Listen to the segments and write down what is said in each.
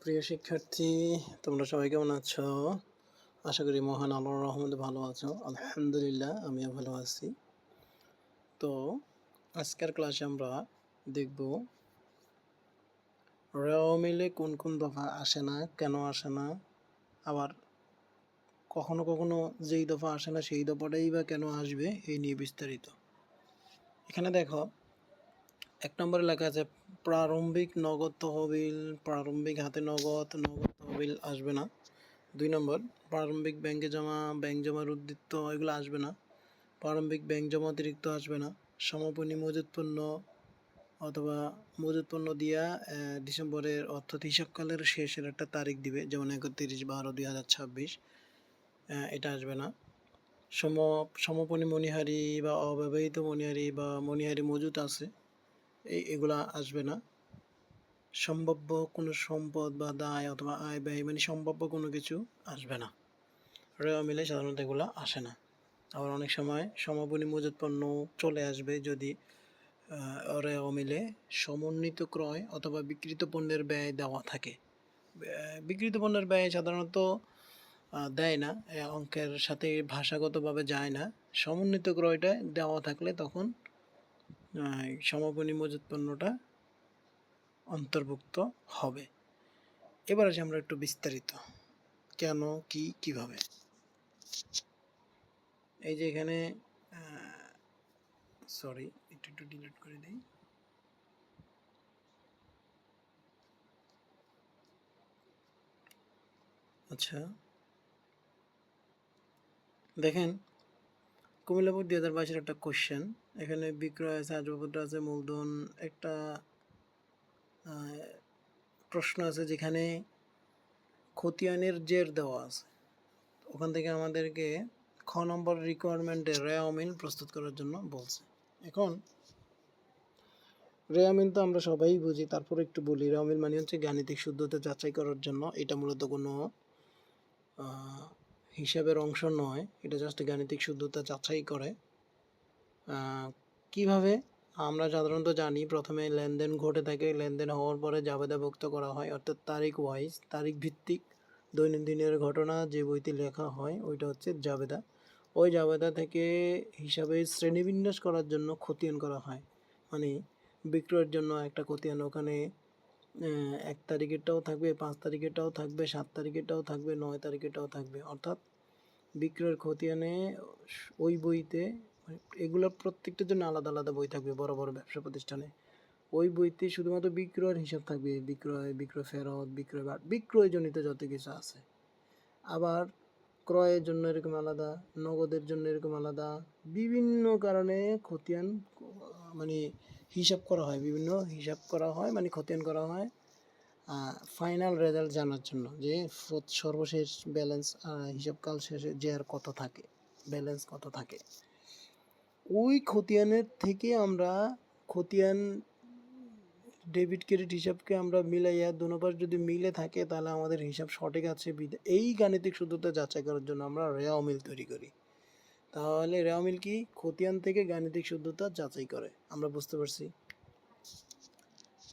প্রিয় শিক্ষার্থী, তোমরা সবাই কেমন আছো? আশা করি মহান আল্লাহর রহমতে ভালো আছো। আলহামদুলিল্লাহ, আমিও ভালো আছি। তো আজকের ক্লাসে আমরা দেখব র মিলে কোন কোন দফা আসে না, কেন আসে না, আবার কখনো কখনো যেই দফা আসে না সেই দফাটাই বা কেন আসবে, এই নিয়ে বিস্তারিত। এখানে দেখো, 1 নম্বরে লেখা আছে প্রারম্ভিক নগদ তহবিল। প্রারম্ভিক হাতে নগদ তহবিল আসবে না। 2 নম্বর, প্রারম্ভিক ব্যাংক জমার উদ্বৃত্ত, এগুলো আসবে না। প্রারম্ভিক ব্যাংক জমা অতিরিক্ত আসবে না। সমাপনী মজুত পণ্য অথবা মজুত পণ্য দিয়া ডিসেম্বরের অর্থাৎ হিসাবকালের শেষের একটা তারিখ দিবে, যেমন 31/12/2026, এটা আসবে না। সমাপনী মণিহারি বা অব্যবহৃত মণিহারি বা মণিহারি মজুত আছে, এগুলা আসবে না। সম্ভাব্য কোনো সম্পদ বা দায় অথবা আয় ব্যয়, মানে সম্ভাব্য কোনো কিছু আসবে না। রেওয়া মিলে সাধারণত এগুলো আসে না। আবার অনেক সময় সমাপনী মজুত পণ্য চলে আসবে যদি রেওয়া মিলে সমন্বিত ক্রয় অথবা বিক্রিত পণ্যের ব্যয় দেওয়া থাকে। বিক্রিত পণ্যের ব্যয় সাধারণত দেয় না, অঙ্কের সাথে ভাষাগতভাবে যায় না। সমন্বিত ক্রয়টা দেওয়া থাকলে তখন সমাপনী মজুত পণ্যটা অন্তর্ভুক্ত হবে। এবার আসি আমরা একটু বিস্তারিত, কেন, কি, কিভাবে। এই যে এখানে সরি, একটু ডিলিট করে দিই। আচ্ছা, দেখেন, কুমিল্লা বোর্ড 2022-এর একটা কোশ্চেন। এখানে বিক্রয় আছে, আসবাবপত্র আছে, মূলধন, একটা প্রশ্ন আছে যেখানে খতিয়ানের জের দেওয়া আছে। ওখান থেকে আমাদেরকে খ নম্বর রিকোয়ারমেন্টে রেওয়া মিল প্রস্তুত করার জন্য বলছে। এখন রেওয়া মিল তো আমরা সবাই বুঝি, তারপর একটু বলি। রেওয়া মিল মানে হচ্ছে গাণিতিক শুদ্ধতা যাচাই করার জন্য। এটা মূলত কোনো হিসাবের অংশ নয়, এটা জাস্ট গাণিতিক শুদ্ধতা যাচাই করে। কিভাবে? আমরা সাধারণত জানি প্রথমে লেনদেন ঘটে থাকে, লেনদেন হওয়ার পরে জাবেদাভুক্ত করা হয়, অর্থাৎ তারিখ ওয়াইজ, তারিখ ভিত্তিক দৈনন্দিনের ঘটনা যে বইতে লেখা হয় ওইটা হচ্ছে জাবেদা। ওই জাবেদা থেকে হিসাবে শ্রেণীবিন্যাস করার জন্য খতিয়ান করা হয়। মানে বিক্রয়ের জন্য একটা খতিয়ান, ওখানে 1 তারিখেরটাও থাকবে, 5 তারিখেরটাও থাকবে, 7 তারিখেরটাও থাকবে, 9 তারিখেরটাও থাকবে। অর্থাৎ বিক্রয়ের খতিয়ানে ওই বইতে, এগুলোর প্রত্যেকটার জন্য আলাদা আলাদা বই থাকবে বড় বড় ব্যবসা প্রতিষ্ঠানে। ওই বইতে শুধুমাত্র বিক্রয়ের হিসাব থাকবে, বিক্রয় ফেরত, বিক্রয়জনিত যত কিছু আছে। আবার ক্রয়ের জন্য এরকম আলাদা, নগদের জন্য এরকম আলাদা, বিভিন্ন কারণে খতিয়ান মানে হিসাব করা হয়, বিভিন্ন হিসাব করা হয়, মানে খতিয়ান করা হয় ফাইনাল রেজাল্ট জানার জন্য, যে সর্বশেষ ব্যালেন্স, হিসাবকাল শেষে যে আর কত থাকে, ব্যালেন্স কত থাকে। ওই খতিয়ানের থেকে আমরা খতিয়ান ডেবিট ক্রেডিট হিসাবকে আমরা মিলাইয়া দুপাশ যদি মিলে থাকে তাহলে আমাদের হিসাব সঠিক আছে। এই গাণিতিক শুদ্ধতা যাচাই করার জন্য আমরা রেওয়া মিল তৈরি করি। তাহলে রেওয়া মিল কি? খতিয়ান থেকে গাণিতিক শুদ্ধতা যাচাই করে। আমরা বুঝতে পারছি?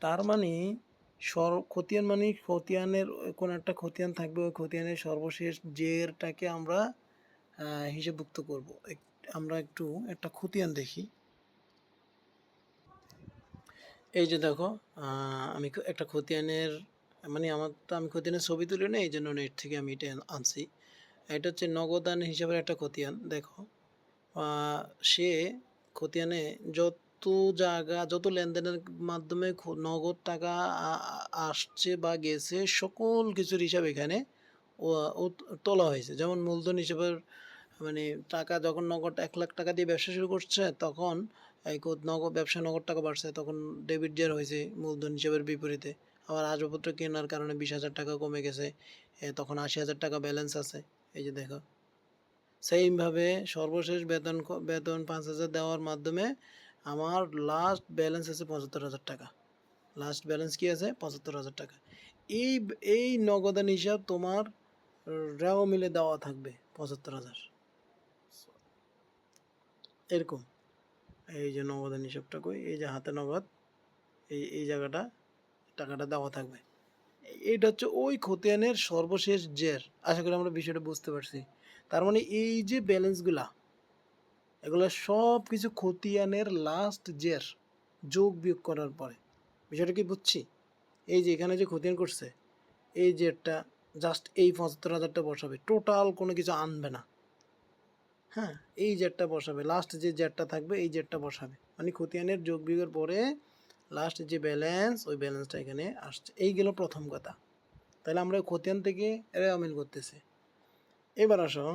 তার মানে খতিয়ান মানে খতিয়ানের কোনো একটা খতিয়ান থাকবে, ওই খতিয়ানের সর্বশেষ জেরটাকে আমরা হিসাবভুক্ত করব। আমরা একটু একটা খতিয়ান দেখি। এই যে দেখো, আমি একটা খতিয়ানের, মানে আমি খতিয়ানের ছবি তুলি না, এই জন্য নেট থেকে আমি এটা আনছি। এটা হচ্ছে নগদান হিসাবের একটা খতিয়ান। দেখো, সে খতিয়ানে যত লেনদেনের মাধ্যমে নগদ টাকা আসছে বা গেছে, সকল কিছুর হিসাব এখানে তোলা হয়েছে। যেমন মূলধন হিসাবের, মানে টাকা যখন নগদ 1 লাখ টাকা দিয়ে ব্যবসা শুরু করছে, তখন এই ব্যবসা নগদ টাকা বাড়ছে, তখন ডেবিট জের হয়েছে মূলধন হিসাবের বিপরীতে। আবার আসবাবপত্র কেনার কারণে 20,000 টাকা কমে গেছে, তখন 80,000 টাকা ব্যালেন্স আছে। এই যে দেখো, সেইমভাবে সর্বশেষ বেতন 5,000 দেওয়ার মাধ্যমে আমার লাস্ট ব্যালেন্স আছে 75,000 টাকা। লাস্ট ব্যালেন্স কি আছে? 75,000 টাকা। এই নগদান হিসাব তোমার রেওয়া মিলে দেওয়া থাকবে 75,000, এরকম। এই যে নগদান হিসাবটা কই, এই যে হাতে নগদ, এই জায়গাটা টাকাটা দেওয়া থাকবে। এটা হচ্ছে ওই খতিয়ানের সর্বশেষ জের। আশা করি আমরা বিষয়টা বুঝতে পারছি। তার মানে এই যে ব্যালেন্সগুলা, এগুলো সব কিছু খতিয়ানের লাস্ট জের যোগ বিয়োগ করার পরে। বিষয়টা কি বুঝছি? এই যে এখানে যে খতিয়ান করছে, এই জেরটা জাস্ট এই ৭৫,০০০টা বসাবে, টোটাল কোনো কিছু আনবে না। হ্যাঁ, এই জেরটা বসাবে, লাস্ট যে জেরটা থাকবে এই জেরটা বসাবে, মানে খতিয়ানের যোগ বিয়োগের পরে লাস্ট যে ব্যালেন্স, ওই ব্যালেন্সটা এখানে আসছে। এই গেল প্রথম কথা। তাহলে আমরা খতিয়ান থেকে এরা অমিল করতেছি। এবার আসো,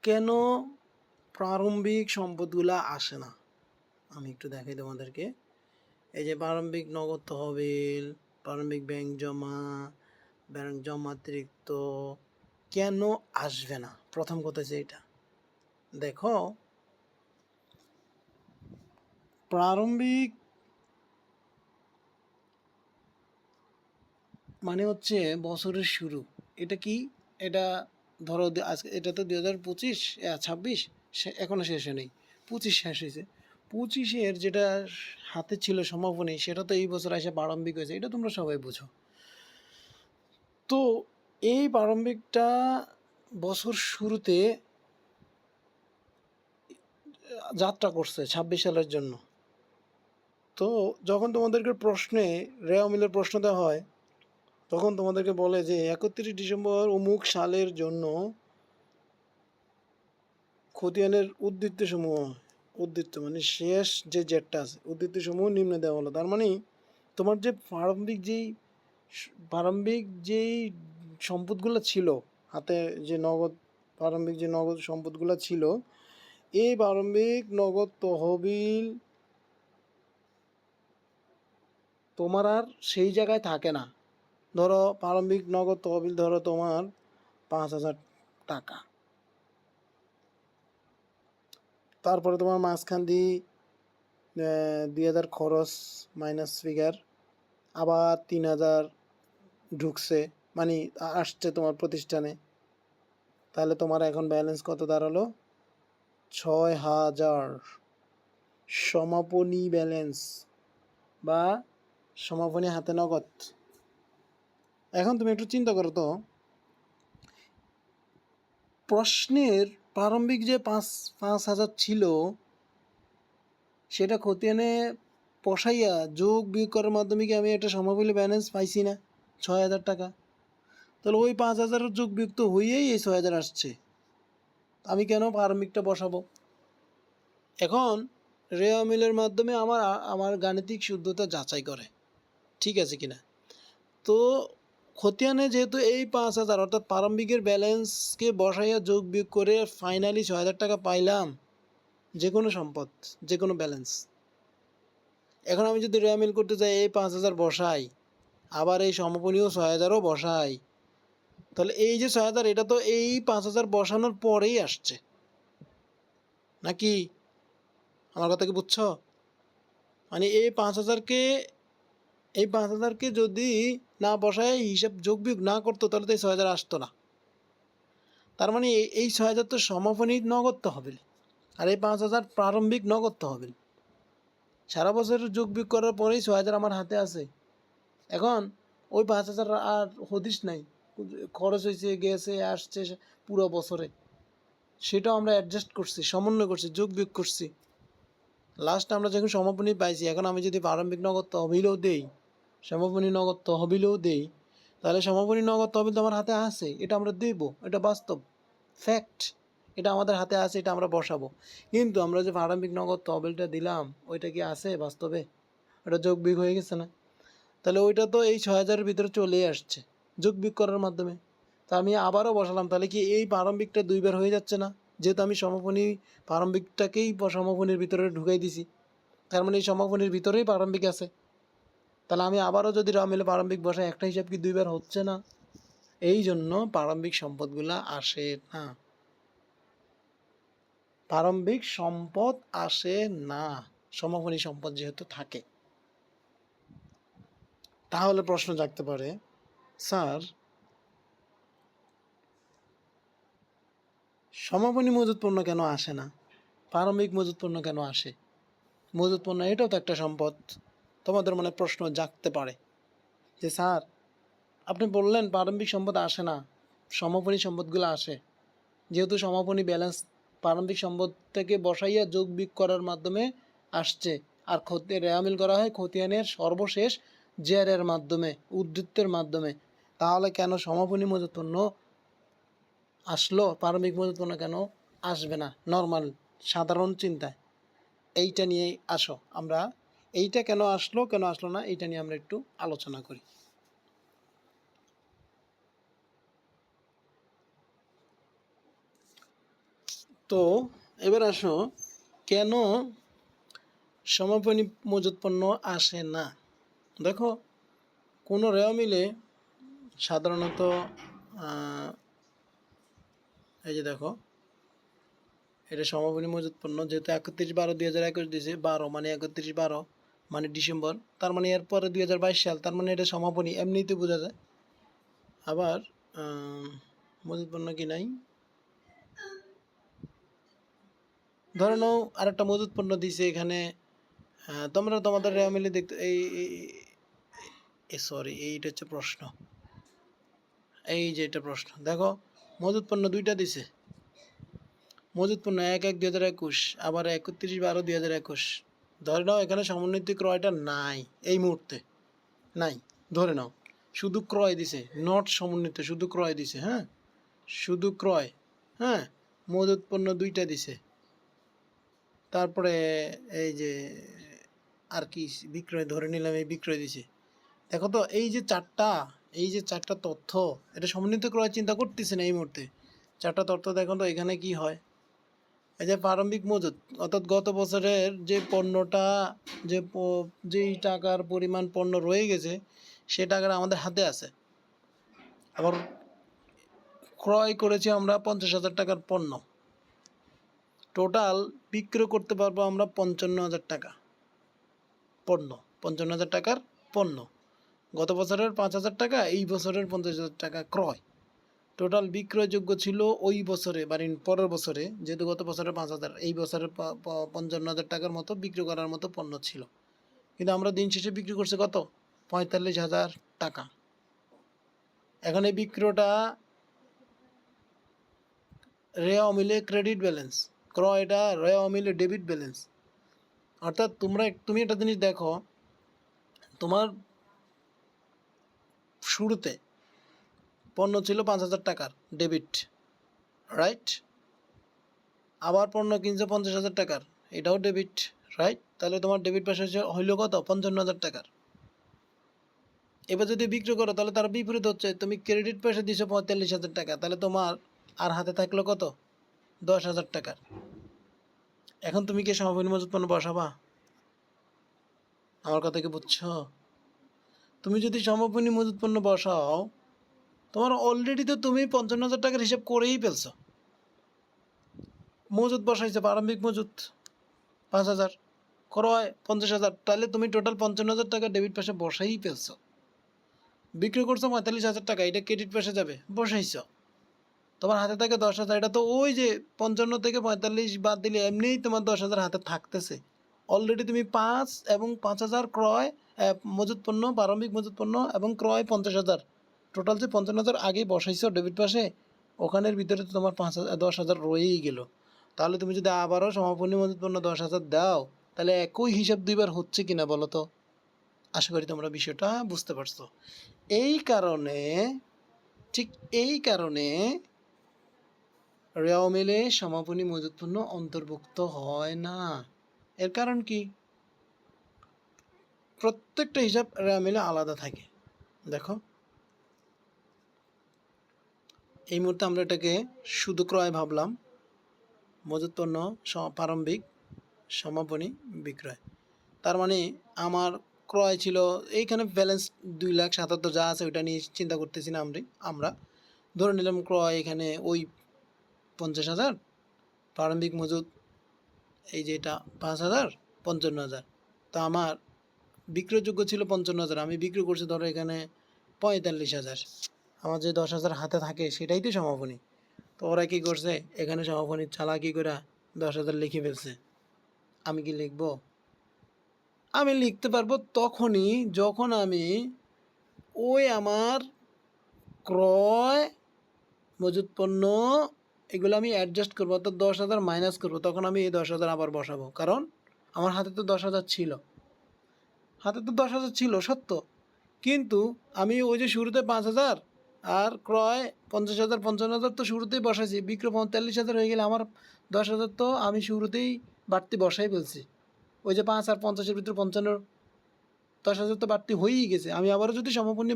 কেন প্রারম্ভিক সম্পদগুলা আসে না আমি একটু দেখাই তোমাদেরকে। এই যে প্রারম্ভিক নগদ তহবিল, প্রারম্ভিক ব্যাংক জমা, ব্যাংক জমাতিরিক্ত কেন আসবে না? প্রথম কথা হচ্ছে এটা। দেখো, প্রারম্ভিক মানে হচ্ছে বছরের শুরু। এটা কি? এটা ধরো আজকে এটা তো 2025, 26 এখনো শেষ হয়নি, 25 শেষ হয়েছে। 25-এর যেটা হাতে ছিল সমাপনী, সেটা তো এই বছর এসে প্রারম্ভিক হয়েছে, এটা তোমরা সবাই বুঝো। তো এই প্রারম্ভিকটা বছর শুরুতে যাত্রা করছে 26 সালের জন্য। তো যখন তোমাদেরকে প্রশ্নে রেওয়া মিলের প্রশ্ন দেওয়া হয়, তখন তোমাদেরকে বলে যে 31 ডিসেম্বর অমুক সালের জন্য খতিয়ানের উদ্ধৃত্ত মানে শেষ যে জেটটা আছে, উদ্ধৃত্তসমূহ নিম্নে দেওয়া হলো। তার মানে তোমার যে প্রারম্ভিক যেই সম্পদগুলো ছিল হাতে, যে নগদ প্রারম্ভিক যে নগদ সম্পদগুলো ছিল, এই প্রারম্ভিক নগদ তহবিল তোমার আর সেই জায়গায় থাকে না। ধরো প্রারম্ভিক নগদ তহবিল ধরো তোমার 5,000 টাকা, তারপরে তোমার মাঝখান দিয়ে 2,000 খরচ মাইনাস ফিগার, আবার 3,000 ঢুকছে, মানে আসছে তোমার প্রতিষ্ঠানে। তাহলে তোমার এখন ব্যালেন্স কত দাঁড়ালো? 6,000 সমাপনী ব্যালেন্স বা সমাপনী হাতে নগদ। এখন তুমি একটু চিন্তা করো তো, প্রশ্নের প্রারম্ভিক যে 5,000 ছিল, সেটা খতিয়ানে বসাইয়া যোগ বিয়োগ করার মাধ্যমে কি আমি একটা সমাপনী ব্যালেন্স পাইছি না? 6,000 টাকা। তাহলে ওই 5,000 যোগ বিয়োগ তো হয়েই এই 6,000 আসছে। আমি কেন প্রারম্ভিকটা বসাবো? এখন রেওয়া মিলের মাধ্যমে আমার গাণিতিক শুদ্ধতা যাচাই করে ঠিক আছে কিনা। তো খতিয়ানে যেহেতু এই 5,000 অর্থাৎ প্রারম্ভিকের ব্যালেন্সকে বসাইয়া যোগ বিয়োগ করে ফাইনালি 6,000 টাকা পাইলাম, যে কোনো সম্পদ, যে কোনো ব্যালেন্স। এখন আমি যদি রেওয়া মিল করতে যাই, এই 5,000 বসাই, আবার এই সমাপনীয় 6,000ও বসাই, তাহলে এই যে 6,000 এটা তো এই 5,000 বসানোর পরেই আসছে নাকি? আমার কথা কি বুঝছো? মানে এই 5,000কে যদি না বসায় হিসাব যোগ বিয়োগ না করতো, তাহলে তো এই 6,000 আসতো না। তার মানে এই 6,000 তো সমাপনী নগদ তহবিল, আর এই 5,000 প্রারম্ভিক নগদ তহবিল। সারা বছরের যোগ বিয়োগ করার পরেই 6,000 আমার হাতে আছে। এখন ওই 5,000 আর হদিস নাই, খরচ হয়েছে, গেছে, আসছে পুরো বছরে, সেটাও আমরা অ্যাডজাস্ট করছি, সমন্বয় করছি, যোগ বিয়োগ করছি। লাস্ট আমরা যখন সমাপনী পাইছি, এখন আমি যদি প্রারম্ভিক নগদ তহবিলও দেই, সমাপনী নগদ তহবিলও দেই, তাহলে সমাপনী নগদ তহবিল তো আমার হাতে আছে, এটা আমরা দেবো, এটা বাস্তব ফ্যাক্ট, এটা আমাদের হাতে আছে, এটা আমরা বসাবো। কিন্তু আমরা যে প্রারম্ভিক নগদ তহবিলটা দিলাম, ওইটা কি আছে বাস্তবে? ওটা যোগ বিয়োগ হয়ে গেছে না? তাহলে ওইটা তো এই 6,000-এর ভিতরে চলে আসছে যোগ বিয়োগ করার মাধ্যমে। তা আমি আবারও বসালাম, তাহলে কি এই প্রারম্ভিকটা দুইবার হয়ে যাচ্ছে না? যেহেতু আমি প্রারম্ভিকটাকেই সমাপনীর ভিতরে ঢুকাই দিছি, তার মানে এই সমাপনীর ভিতরেই প্রারম্ভিক আছে। তাহলে আমি আবারও যদি মিলে প্রারম্ভিক বসাই, একটা হিসাব কি দুইবার হচ্ছে না? এই জন্য প্রারম্ভিক সম্পদগুলা আসে না। প্রারম্ভিক সম্পদ আসে না সমাপনী সম্পদ যেহেতু থাকে। তাহলে প্রশ্ন জাগতে পারে, স্যার সমাপনী মজুত পণ্য কেন আসে না, প্রারম্ভিক মজুত পণ্য কেন আসে? মজুত পণ্য এটাও তো একটা সম্পদ। তোমাদের মনে প্রশ্ন জাগতে পারে যে স্যার আপনি বললেন প্রারম্ভিক সম্পদ আসে না, সমাপনী সম্পদগুলো আসে। যেহেতু সমাপনী ব্যালেন্স প্রারম্ভিক সম্পদ থেকে বসাইয়া যোগ বিয়োগ করার মাধ্যমে আসছে, আর রেয়ামিল করা হয় খতিয়ানের সর্বশেষ জেরের মাধ্যমে, উদ্ধৃতের মাধ্যমে, তাহলে কেন সমাপনী মজুত পণ্য আসলো, প্রারম্ভিক মজুত পণ্য কেন আসবে না? নর্মাল সাধারণ চিন্তায় এইটা নিয়ে আসো, আমরা এইটা কেন আসলো না এইটা নিয়ে আমরা একটু আলোচনা করি। তো এবার আসো কেন সমাপনী মজুত পণ্য আসে না। দেখো কোনো রেওয়া মিলে সাধারণত এই যে দেখো এটা সমাপনী মজুত পণ্য, যেহেতু 31/12/2021 দিয়েছে, 12 মানে 31/12 মানে ডিসেম্বর, তার মানে এরপরে 2022 সাল, তার মানে এটা সমাপনী এমনিতে বোঝা যায়। আবার মজুত পণ্য কি নাই, ধরে নাও আরেকটা মজুত পণ্য দিছে এখানে, তোমরা তোমাদের রেওয়া মিলে দেখতে সরি এইটা হচ্ছে প্রশ্ন, এই যে এটা প্রশ্ন। দেখো মজুত পণ্য দুইটা দিছে, মজুত পণ্য 1/1/2021 আবার 31/12/2021। ধরে নাও এখানে সমন্বিত ক্রয়টা নাই, এই মুহূর্তে নাই, ধরে নাও শুধু ক্রয় দিছে, নট সমন্বিত, শুধু ক্রয় দিছে। হ্যাঁ, শুধু ক্রয়। হ্যাঁ, মজুত পণ্য দুইটা দিছে, তারপরে এই যে আর কি বিক্রয় ধরে নিলাম, এই বিক্রয় দিছে। দেখো তো এই যে চারটা তথ্য, এটা সমন্বিত ক্রয় চিন্তা করতেছে না এই মুহূর্তে। চারটা তথ্য দেখো তো এখানে কি হয়। এই যে প্রারম্ভিক মজুত, অর্থাৎ গত বছরের যে পণ্যটা, যেই টাকার পরিমাণ পণ্য রয়ে গেছে সে টাকাটা আমাদের হাতে আছে। আবার ক্রয় করেছি আমরা 50,000 টাকার পণ্য, টোটাল বিক্রয় করতে পারবো আমরা 55,000 টাকা পণ্য, 55,000 টাকার পণ্য। গত বছরের 5,000 টাকা, এই বছরের 50,000 টাকা ক্রয়। টোটাল বিক্রয়যোগ্য ছিল ওই বছরে বা পরের বছরে, যেহেতু গত বছরের 5,000, এই বছরের 55,000 টাকার মতো বিক্রি করার মতো পণ্য ছিল, কিন্তু আমরা দিন শেষে বিক্রি করছি কত? 45,000 টাকা। এখন এই বিক্রয়টা রেওয়া মিলে ক্রেডিট ব্যালেন্স, ক্রয়টা রেওয়া মিলে ডেবিট ব্যালেন্স। অর্থাৎ তুমি একটা জিনিস দেখো, তোমার শুরুতে পণ্য ছিল 5,000 টাকার ডেবিট, রাইট? আবার পণ্য কিনছে 50,000 টাকার, এটাও ডেবিট, রাইট? তাহলে তোমার ডেবিট পাশে হইল কত? 55,000 টাকার। এবার যদি বিক্রি করো তাহলে তার বিপরীত হচ্ছে, তুমি ক্রেডিট পাশে দিছো 45,000 টাকা, তাহলে তোমার আর হাতে থাকলো কত? 10,000 টাকার। এখন তুমি কি সমাপনী মজুত পণ্য বসাবা? আমার কথা কি বুঝছো? তুমি যদি সমাপনী মজুত পণ্য বসাও, তোমার অলরেডি তো তুমি 55,000 টাকার হিসাব করেই ফেলছো। মজুত বসাইছে প্রারম্ভিক মজুত 5,000, ক্রয় 50,000, তাহলে তুমি টোটাল 55,000 টাকা ডেবিট পাশে বসাই ফেলছো। বিক্রি করছো 45,000 টাকা, এটা ক্রেডিট পাশে যাবে, বসাইছ। তোমার হাতে থাকে 10,000, এটা তো ওই যে 55 থেকে 45 বাদ দিলে এমনিই তোমার 10,000 হাতে থাকতেছে। অলরেডি তুমি 5 এবং 5,000 ক্রয়, মজুত পণ্য, প্রারম্ভিক মজুত পণ্য এবং ক্রয় 50,000, টোটাল যে 55,000 আগেই বসাইছো ডেবিট পাশে, ওখানের ভিতরে তো তোমার 10,000 রয়েই গেল। তাহলে তুমি যদি আবারও সমাপনী মজুত পণ্য 10,000 দাও, তাহলে একই হিসাব দুইবার হচ্ছে কিনা বলো তো? আশা করি তোমরা বিষয়টা বুঝতে পারছো। এই কারণে, ঠিক এই কারণে রেওয়া মিলে সমাপনী মজুত পণ্য অন্তর্ভুক্ত হয় না। এর কারণ কি? প্রত্যেকটা হিসাব রেওয়া মিলে আলাদা থাকে। দেখো এই মুহূর্তে আমরা এটাকে শুধু ক্রয় ভাবলাম, মজুত পণ্য প্রারম্ভিক, সমাপনী, বিক্রয়। তার মানে আমার ক্রয় ছিল, এইখানে ব্যালেন্স 2,77,000 যা আছে ওইটা নিয়ে চিন্তা করতেছি না আমরা ধরে নিলাম ক্রয় এখানে ওই 50,000, প্রারম্ভিক মজুত এই যে এটা 5,000, 55,000। তো আমার বিক্রয়যোগ্য ছিল 55,000, আমি বিক্রি করছি ধরো এখানে 45,000। আমার যে 10,000 হাতে থাকে সেটাই তো সমাপনী। তো ওরা কী করছে, এখানে সমাপনীর চালাকি করে 10,000 লিখে ফেলছে। আমি কি লিখবো? আমি লিখতে পারবো তখনই যখন আমি ওই আমার ক্রয় মজুত পণ্য এগুলো আমি অ্যাডজাস্ট করবো, অর্থাৎ 10,000 মাইনাস করবো, তখন আমি এই 10,000 আবার বসাবো। কারণ আমার হাতে তো 10,000 ছিল, সত্য, কিন্তু আমি ওই যে শুরুতে 5,000 আর ক্রয় 50,000 55,000 তো শুরুতেই বসাইছি, বিক্রয় 45,000 হয়ে গেলে আমার 10,000 তো আমি শুরুতেই বাড়তি বসাই ফেলছি। ওই যে 5 আর 50-এর ভিতরে 55, 10,000 তো বাড়তি হয়েই গেছে। আমি আবারও যদি সমাপনী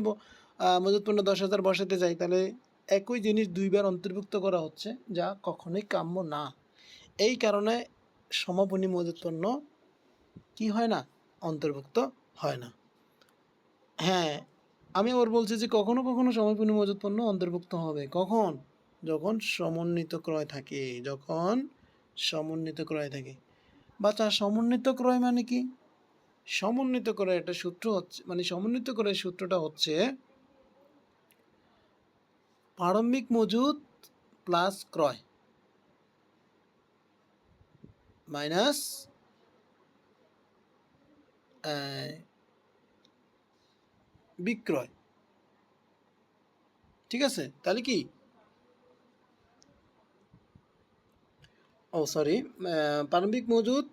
মজুত পণ্য 10,000 বসাতে যাই, তাহলে একই জিনিস দুইবার অন্তর্ভুক্ত করা হচ্ছে, যা কখনোই কাম্য না। এই কারণে সমাপনী মজুত পণ্য কী হয় না, অন্তর্ভুক্ত হয় না। হ্যাঁ, আমি আবার বলছি যে কখনো কখনো সমাপনী মজুত পণ্য অন্তর্ভুক্ত হবে। কখন? যখন সমন্বিত ক্রয় থাকে, বাচ্চা সমন্বিত ক্রয় মানে কি? সমন্বিত ক্রয় একটা সূত্র হচ্ছে, মানে সমন্বিত ক্রয়ের সূত্রটা হচ্ছে প্রারম্ভিক মজুত প্লাস ক্রয় মাইনাস বিক্রয়। ঠিক আছে, তাহলে কি, প্রারম্ভিক মজুত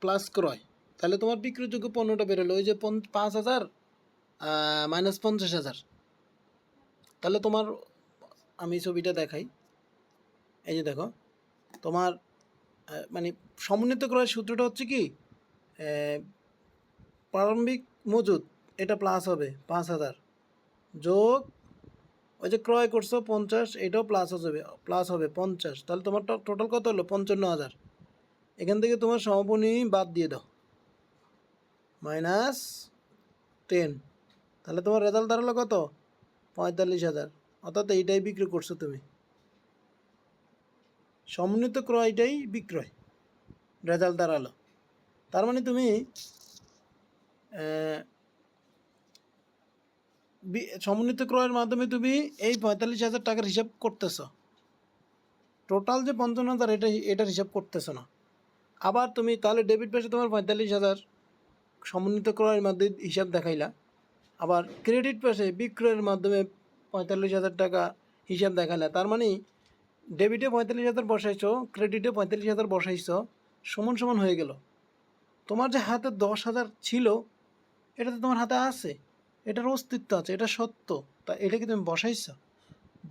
প্লাস ক্রয়, তাহলে তোমার বিক্রয়যোগ্য পণ্যটা বেরোলো ওই যে 5,000 মাইনাস 50,000। তাহলে তোমার, আমি ছবিটা দেখাই, এই যে দেখো তোমার মানে সমন্বিত ক্রয়ের সূত্রটা হচ্ছে কি, প্রারম্ভিক মজুত এটা প্লাস হবে 5,000 যোগ ওই যে ক্রয় করছো 50, এটাও প্লাস হবে 50, তাহলে তোমার টোটাল কত হলো 55,000। এখান থেকে তোমার সমাপনী বাদ দিয়ে দাও, -10, তাহলে তোমার রেজাল্ট দাঁড়ালো কত, 45,000। অর্থাৎ এইটাই বিক্রি করছো তুমি, সমন্বিত ক্রয়টাই বিক্রয় রেজাল্ট দাঁড়ালো। তার মানে তুমি সমন্বিত ক্রয়ের মাধ্যমে তুমি এই 45,000 টাকার হিসাব করতেছ, টোটাল যে 55,000 এটার হিসাব করতেছ না। আবার তুমি তাহলে ডেবিট পাশে তোমার 45,000 সমন্বিত ক্রয়ের মাধ্যমে হিসাব দেখাইলা, আবার ক্রেডিট পাশে বিক্রয়ের মাধ্যমে 45,000 টাকা হিসাব দেখাইলা। তার মানে ডেবিটে 45,000 বসাইছো, ক্রেডিটে 45,000 বসাইছো, সমান সমান হয়ে গেল। তোমার যে হাতে 10,000 ছিল, এটা তো তোমার হাতে আছে, এটার অস্তিত্ব আছে, এটা সত্য, তা এটা কি তুমি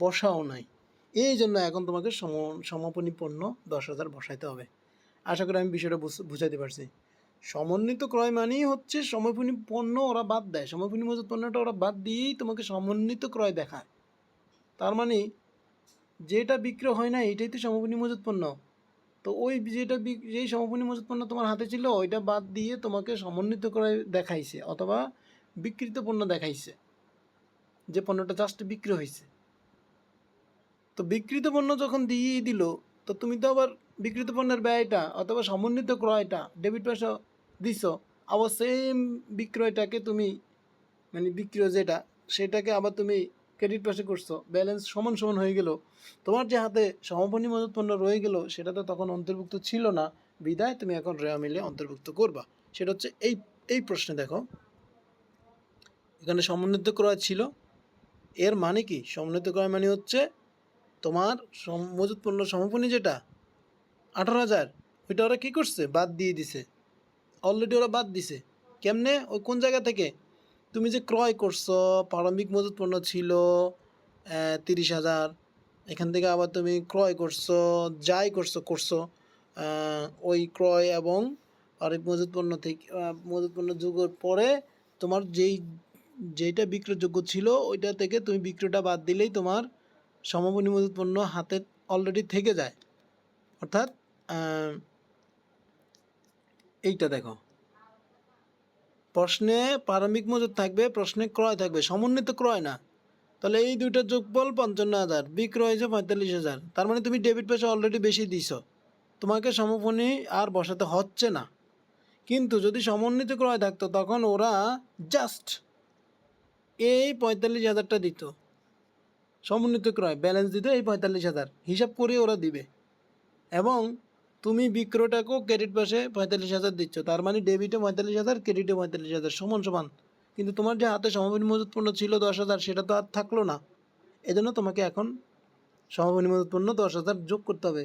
বসাও নাই। এই জন্য এখন তোমাকে সমাপনী পণ্য 10,000 বসাইতে হবে। আশা করি আমি বিষয়টা বুঝাইতে পারছি। সমন্বিত ক্রয় মানেই হচ্ছে সমাপনী পণ্য ওরা বাদ দেয়, সমাপনী মজুত পণ্যটা ওরা বাদ দিয়েই তোমাকে সমন্বিত ক্রয় দেখায়। তার মানে যেটা বিক্রয় হয় না এটাই তো সমাপনী মজুত পণ্য। তো ওই যেই সমাপনী মজুত পণ্য তোমার হাতে ছিল ওইটা বাদ দিয়ে তোমাকে সমন্বিত ক্রয় দেখাইছে, অথবা বিক্রিত পণ্য দেখাইছে, যে পণ্যটা জাস্ট বিক্রি হয়েছে। তো বিক্রিত পণ্য যখন দিয়েই দিল, তো তুমি তো আবার বিক্রিত পণ্যের ব্যয়টা অথবা সমন্বিত ক্রয়টা ডেবিট পয়সা দিছ, আবার সেম বিক্রয়টাকে তুমি, মানে বিক্রয় যেটা সেটাকে আবার তুমি ক্রেডিট পয়সা করছো, ব্যালেন্স সমান সমান হয়ে গেল। তোমার যে হাতে সমাপনী মজুত পণ্য রয়ে গেল সেটা তো তখন অন্তর্ভুক্ত ছিল না, বিদায় তুমি এখন রেওয়া মিলে অন্তর্ভুক্ত করবা। সেটা হচ্ছে এই প্রশ্নে দেখো, এখানে সমন্বিত ক্রয় ছিল, এর মানে কি, সমন্বিত ক্রয় মানে হচ্ছে তোমার মজুত পণ্য সমাপনী যেটা 18,000, ওইটা ওরা কী করছে, বাদ দিয়ে দিছে, অলরেডি ওরা বাদ দিছে। কেমনে, ওই কোন জায়গা থেকে, তুমি যে ক্রয় করছো, প্রারম্ভিক মজুত পণ্য ছিল 30,000, এখান থেকে আবার তুমি ক্রয় করছো, যাই করছো ওই ক্রয় এবং প্রারম্ভিক মজুত পণ্য থেকে মজুত পণ্য যোগের পরে তোমার যেইটা বিক্রয়যোগ্য ছিল ওইটা থেকে তুমি বিক্রয়টা বাদ দিলেই তোমার সমাপনী মজুত পণ্য হাতে অলরেডি থেকে যায়। অর্থাৎ এইটা দেখো, প্রশ্নে প্রারম্ভিক মজুত থাকবে, প্রশ্নে ক্রয় থাকবে, সমন্বিত ক্রয় না। তাহলে এই দুইটার যোগফল 55,000, বিক্রয় হয়েছে 45,000। তার মানে তুমি ডেবিট পয়সা অলরেডি বেশি দিছো, তোমাকে সমাপনী আর বসাতে হচ্ছে না। কিন্তু যদি সমন্বিত ক্রয় থাকতো তখন ওরা জাস্ট এই 45,000টা দিত, সমন্বিত ক্রয় ব্যালেন্স দিত এই 45,000 হিসাব করে ওরা দিবে, এবং তুমি বিক্রয়টাকেও ক্রেডিট পাশে 45,000 দিচ্ছ, তার মানে ডেবিটে 45,000, ক্রেডিটে 45,000 সমান সমান। কিন্তু তোমার যে হাতে সমাপনী মজুত পণ্য ছিল 10,000, সেটা তো আর থাকলো না। এজন্য তোমাকে এখন সমাপনী মজুত পণ্য 10,000 যোগ করতে হবে।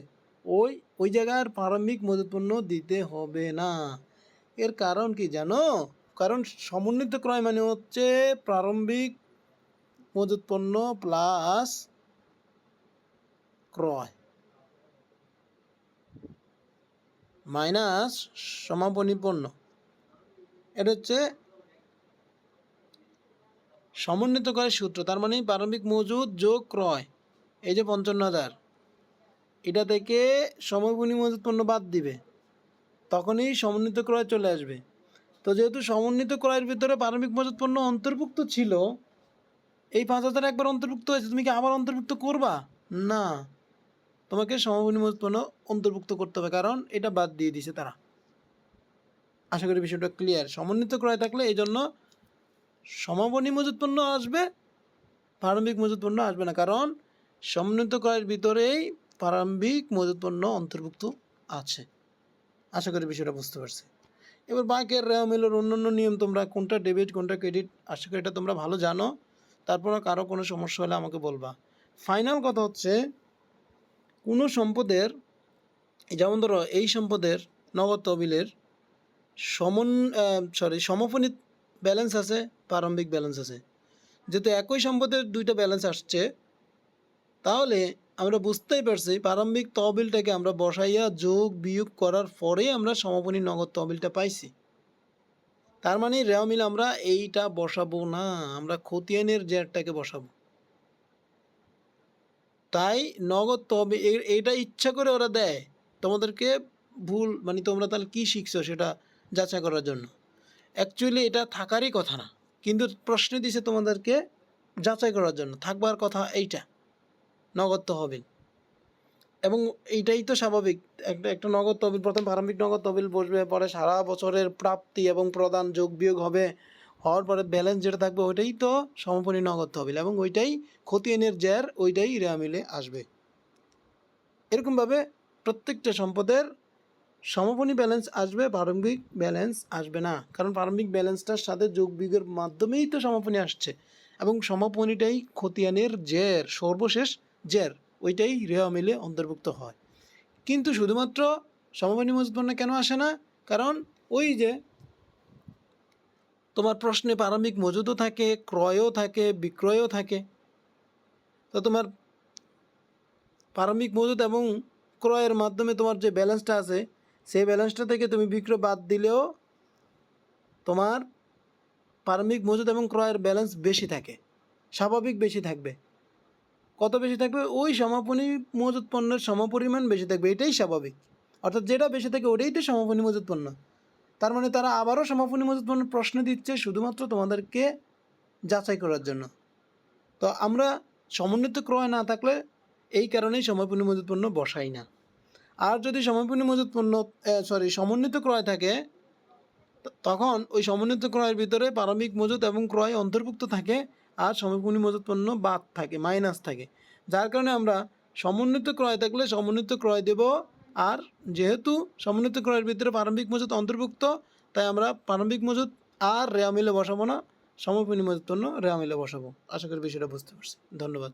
ওই জায়গার প্রারম্ভিক মজুত পণ্য দিতে হবে না। এর কারণ কি জানো? কারণ সমন্বিত ক্রয় মানে হচ্ছে প্রারম্ভিক মজুত পণ্য প্লাস ক্রয় মাইনাস সমাপনী পণ্য। এটা হচ্ছে সমন্বিত ক্রয়ের সূত্র। তার মানে প্রারম্ভিক মজুদ যোগ ক্রয়, এই যে 55,000, এটা থেকে সমাপনী মজুত পণ্য বাদ দিবে, তখনই সমন্বিত ক্রয় চলে আসবে। তো যেহেতু সমন্বিত ক্রয়ের ভিতরে প্রারম্ভিক মজুত পণ্য অন্তর্ভুক্ত ছিল, এই 5,000 একবার অন্তর্ভুক্ত হয়েছে, তুমি কি আবার অন্তর্ভুক্ত করবা? না, তোমাকে সমাপনী মজুত পণ্য অন্তর্ভুক্ত করতে হবে, কারণ এটা বাদ দিয়ে দিছে তারা। আশা করি বিষয়টা ক্লিয়ার। সমন্বিত ক্রয় থাকলে এই জন্য সমাপনী মজুত পণ্য আসবে, প্রারম্ভিক মজুত পণ্য আসবে না, কারণ সমন্বিত ক্রয়ের ভিতরেই প্রারম্ভিক মজুত পণ্য অন্তর্ভুক্ত আছে। আশা করি বিষয়টা বুঝতে পারছি। এবার বাকের রেওয়ামিলের অন্যান্য নিয়ম, তোমরা কোনটা ডেবিট কোনটা ক্রেডিট, আশা করি এটা তোমরা ভালো জানো। তারপরে কারো কোনো সমস্যা হলে আমাকে বলবা। ফাইনাল কথা হচ্ছে, কোনো সম্পদের, যেমন ধরো এই সম্পদের নগদ তহবিলের সমাপনী ব্যালেন্স আছে, প্রারম্ভিক ব্যালেন্স আছে। যেহেতু একই সম্পদের দুইটা ব্যালেন্স আসছে, তাহলে আমরা বুঝতেই পারছি প্রারম্ভিক তহবিলটাকে আমরা বসাইয়া যোগ বিয়োগ করার পরে আমরা সমাপনী নগদ তহবিলটা পাইছি। তার মানে রেওয়ামিল আমরা এইটা বসাবো না, আমরা খতিয়ানের জেরটাকে বসাবো। তাই নগদ তহবিল এইটা ইচ্ছা করে ওরা দেয় তোমাদেরকে ভুল, মানে তোমরা তাহলে কী শিখছো সেটা যাচাই করার জন্য। অ্যাকচুয়ালি এটা থাকারই কথা না, কিন্তু প্রশ্নে দিছে তোমাদেরকে যাচাই করার জন্য। থাকবার কথা এইটা নগদ তহবিল, এবং এইটাই তো স্বাভাবিক। একটা নগদ তহবিল, প্রথম প্রারম্ভিক নগদ তহবিল বসবে, পরে সারা বছরের প্রাপ্তি এবং প্রদান যোগ বিয়োগ হবে, হওয়ার পরে ব্যালেন্স যেটা থাকবে ওইটাই তো সমাপনী নগদ তহবিল, এবং ওইটাই খতিয়ানের জের, ওইটাই রেওয়ামিলে আসবে। এরকমভাবে প্রত্যেকটা সম্পদের সমাপনী ব্যালেন্স আসবে, প্রারম্ভিক ব্যালেন্স আসবে না, কারণ প্রারম্ভিক ব্যালেন্সটার সাথে যোগ বিয়োগের মাধ্যমেই তো সমাপনী আসছে, এবং সমাপনীটাই খতিয়ানের জের, সর্বশেষ জের, ওইটাই রেওয়ামিলে অন্তর্ভুক্ত হয়। কিন্তু শুধুমাত্র সমাপনী মজুত পণ্য কেন আসে না? কারণ ওই যে তোমার প্রশ্নে প্রারম্ভিক মজুদও থাকে, ক্রয়ও থাকে, বিক্রয়ও থাকে। তো তোমার প্রারম্ভিক মজুদ এবং ক্রয়ের মাধ্যমে তোমার যে ব্যালেন্সটা আছে, সেই ব্যালেন্সটা থেকে তুমি বিক্রয় বাদ দিলেও তোমার প্রারম্ভিক মজুদ এবং ক্রয়ের ব্যালেন্স বেশি থাকে, স্বাভাবিক বেশি থাকবে। কত বেশি থাকবে? ওই সমাপনী মজুত পণ্যের সমপরিমাণ বেশি থাকবে, এটাই স্বাভাবিক। অর্থাৎ যেটা বেশি থাকে ওটাই তো সমাপনী মজুত পণ্য। তার মানে তারা আবারও সমাপনী মজুত পণ্যের প্রশ্ন দিচ্ছে শুধুমাত্র তোমাদেরকে যাচাই করার জন্য। তো আমরা সমন্বিত ক্রয় না থাকলে এই কারণেই সমাপনী মজুত পণ্য বসাই না। আর যদি সমাপনী মজুত পণ্য সমন্বিত ক্রয় থাকে, তখন ওই সমন্বিত ক্রয়ের ভিতরে প্রারম্ভিক মজুত এবং ক্রয় অন্তর্ভুক্ত থাকে, আর সমাপনী মজুত পণ্য বাদ থাকে, মাইনাস থাকে। যার কারণে আমরা সমন্বিত ক্রয় থাকলে সমন্বিত ক্রয় দেব, আর যেহেতু সমন্বিত ক্রয়ের ভিতরে প্রারম্ভিক মজুত অন্তর্ভুক্ত, তাই আমরা প্রারম্ভিক মজুত আর রেওয়ামিলে বসাবো না, সমাপনী মজুত পণ্য রেওয়ামিলে বসাবো। আশা করি বিষয়টা বুঝতে পারছি। ধন্যবাদ।